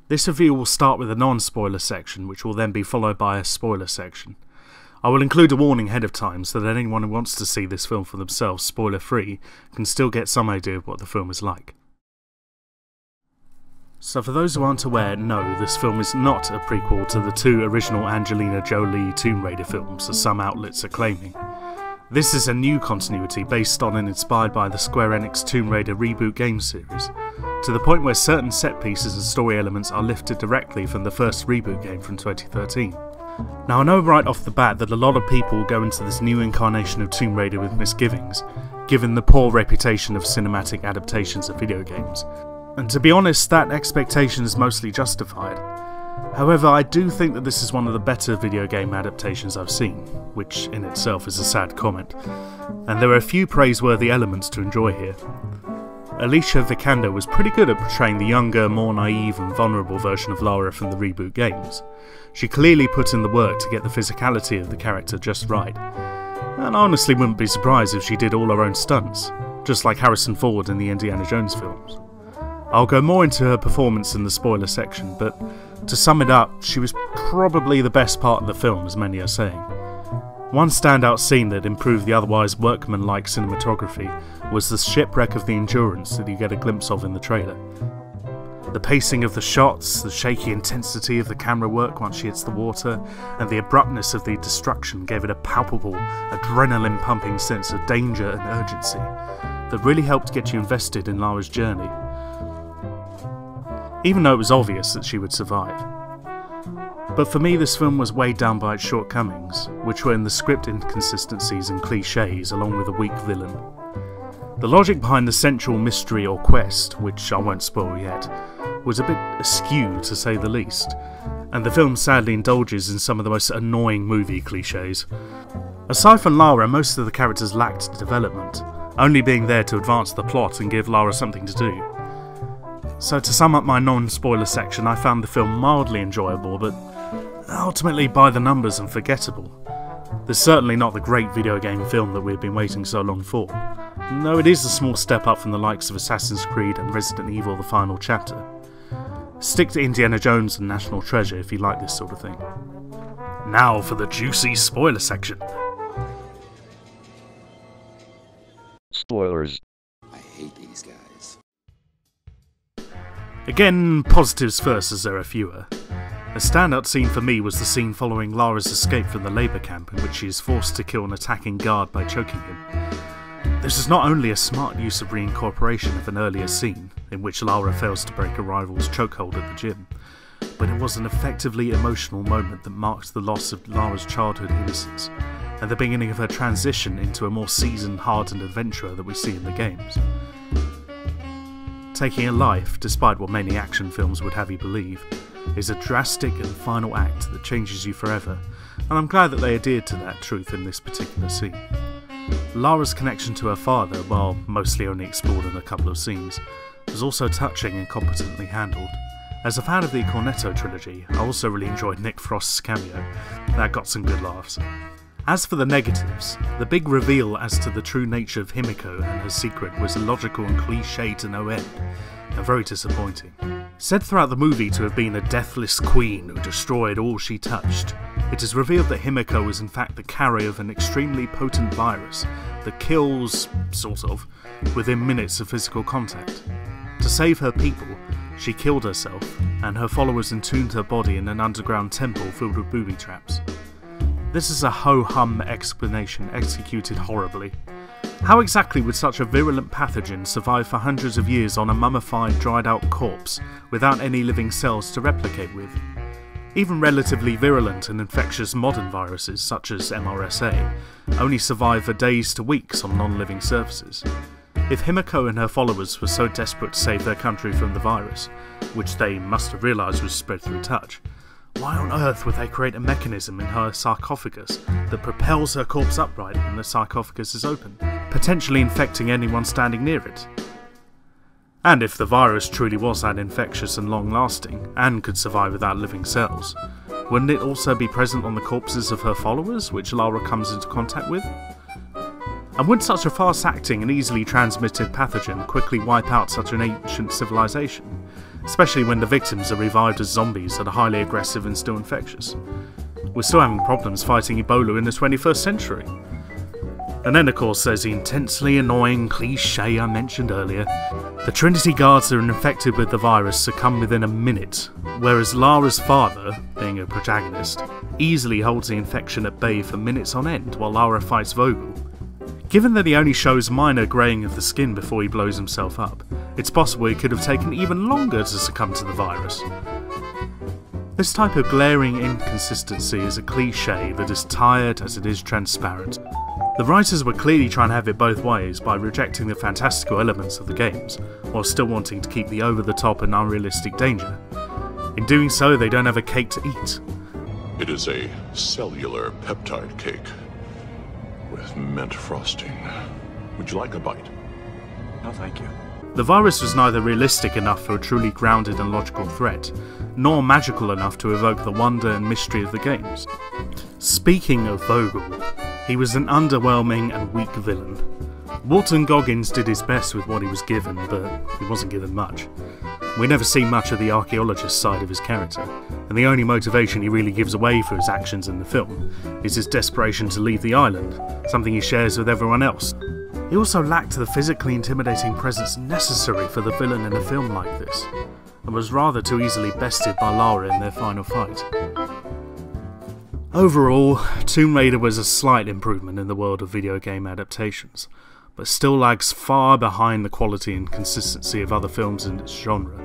This review will start with a non-spoiler section, which will then be followed by a spoiler section. I will include a warning ahead of time so that anyone who wants to see this film for themselves, spoiler-free, can still get some idea of what the film is like. So for those who aren't aware, no, this film is not a prequel to the two original Angelina Jolie Tomb Raider films, as some outlets are claiming. This is a new continuity based on and inspired by the Square Enix Tomb Raider reboot game series, to the point where certain set pieces and story elements are lifted directly from the first reboot game from 2013. Now I know right off the bat that a lot of people go into this new incarnation of Tomb Raider with misgivings, given the poor reputation of cinematic adaptations of video games. And to be honest, that expectation is mostly justified. However, I do think that this is one of the better video game adaptations I've seen, which in itself is a sad comment, and there are a few praiseworthy elements to enjoy here. Alicia Vikander was pretty good at portraying the younger, more naive and vulnerable version of Lara from the reboot games. She clearly put in the work to get the physicality of the character just right, and I honestly wouldn't be surprised if she did all her own stunts, just like Harrison Ford in the Indiana Jones films. I'll go more into her performance in the spoiler section, but to sum it up, she was probably the best part of the film, as many are saying. One standout scene that improved the otherwise workmanlike cinematography was the shipwreck of the Endurance that you get a glimpse of in the trailer. The pacing of the shots, the shaky intensity of the camera work once she hits the water, and the abruptness of the destruction gave it a palpable, adrenaline-pumping sense of danger and urgency that really helped get you invested in Lara's journey, even though it was obvious that she would survive. But for me, this film was weighed down by its shortcomings, which were in the script inconsistencies and cliches along with a weak villain. The logic behind the central mystery or quest, which I won't spoil yet, was a bit askew to say the least, and the film sadly indulges in some of the most annoying movie cliches. Aside from Lara, most of the characters lacked development, only being there to advance the plot and give Lara something to do. So to sum up my non-spoiler section, I found the film mildly enjoyable, but ultimately by the numbers and forgettable. There's certainly not the great video game film that we've been waiting so long for, though it is a small step up from the likes of Assassin's Creed and Resident Evil The Final Chapter. Stick to Indiana Jones and National Treasure if you like this sort of thing. Now for the juicy spoiler section. Spoilers. I hate these guys. Again, positives first as there are fewer. A standout scene for me was the scene following Lara's escape from the labour camp in which she is forced to kill an attacking guard by choking him. This is not only a smart use of reincorporation of an earlier scene, in which Lara fails to break a rival's chokehold at the gym, but it was an effectively emotional moment that marked the loss of Lara's childhood innocence, and the beginning of her transition into a more seasoned, hardened adventurer that we see in the games. Taking a life, despite what many action films would have you believe, is a drastic and final act that changes you forever, and I'm glad that they adhered to that truth in this particular scene. Lara's connection to her father, while mostly only explored in a couple of scenes, was also touching and competently handled. As a fan of the Cornetto trilogy, I also really enjoyed Nick Frost's cameo. That got some good laughs. As for the negatives, the big reveal as to the true nature of Himiko and her secret was illogical and cliché to no end, and very disappointing. Said throughout the movie to have been a deathless queen who destroyed all she touched, it is revealed that Himiko was in fact the carrier of an extremely potent virus that kills, sort of, within minutes of physical contact. To save her people, she killed herself, and her followers entombed her body in an underground temple filled with booby traps. This is a ho-hum explanation executed horribly. How exactly would such a virulent pathogen survive for hundreds of years on a mummified, dried-out corpse without any living cells to replicate with? Even relatively virulent and infectious modern viruses, such as MRSA, only survive for days to weeks on non-living surfaces. If Himiko and her followers were so desperate to save their country from the virus, which they must have realised was spread through touch, why on earth would they create a mechanism in her sarcophagus that propels her corpse upright when the sarcophagus is open, potentially infecting anyone standing near it? And if the virus truly was that infectious and long-lasting, and could survive without living cells, wouldn't it also be present on the corpses of her followers, which Lara comes into contact with? And would such a fast-acting and easily transmitted pathogen quickly wipe out such an ancient civilization? Especially when the victims are revived as zombies that are highly aggressive and still infectious. We're still having problems fighting Ebola in the 21st century. And then of course there's the intensely annoying cliché I mentioned earlier. The Trinity guards that are infected with the virus succumb within a minute, whereas Lara's father, being a protagonist, easily holds the infection at bay for minutes on end while Lara fights Vogel. Given that he only shows minor greying of the skin before he blows himself up, it's possible it could have taken even longer to succumb to the virus. This type of glaring inconsistency is a cliché that is tired as it is transparent. The writers were clearly trying to have it both ways by rejecting the fantastical elements of the games, while still wanting to keep the over-the-top and unrealistic danger. In doing so, they don't have a cake to eat. It is a cellular peptide cake with mint frosting. Would you like a bite? No, thank you. The virus was neither realistic enough for a truly grounded and logical threat, nor magical enough to evoke the wonder and mystery of the games. Speaking of Vogel, he was an underwhelming and weak villain. Walton Goggins did his best with what he was given, but he wasn't given much. We never see much of the archaeologist side of his character, and the only motivation he really gives away for his actions in the film is his desperation to leave the island, something he shares with everyone else. He also lacked the physically intimidating presence necessary for the villain in a film like this, and was rather too easily bested by Lara in their final fight. Overall, Tomb Raider was a slight improvement in the world of video game adaptations, but still lags far behind the quality and consistency of other films in its genre.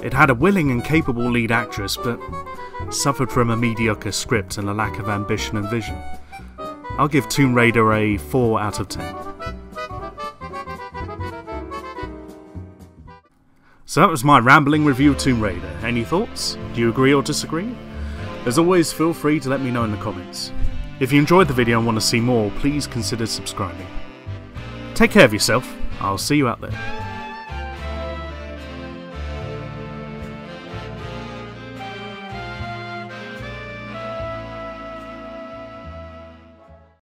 It had a willing and capable lead actress, but suffered from a mediocre script and a lack of ambition and vision. I'll give Tomb Raider a 4 out of 10. So that was my rambling review of Tomb Raider. Any thoughts? Do you agree or disagree? As always, feel free to let me know in the comments. If you enjoyed the video and want to see more, please consider subscribing. Take care of yourself. I'll see you out there.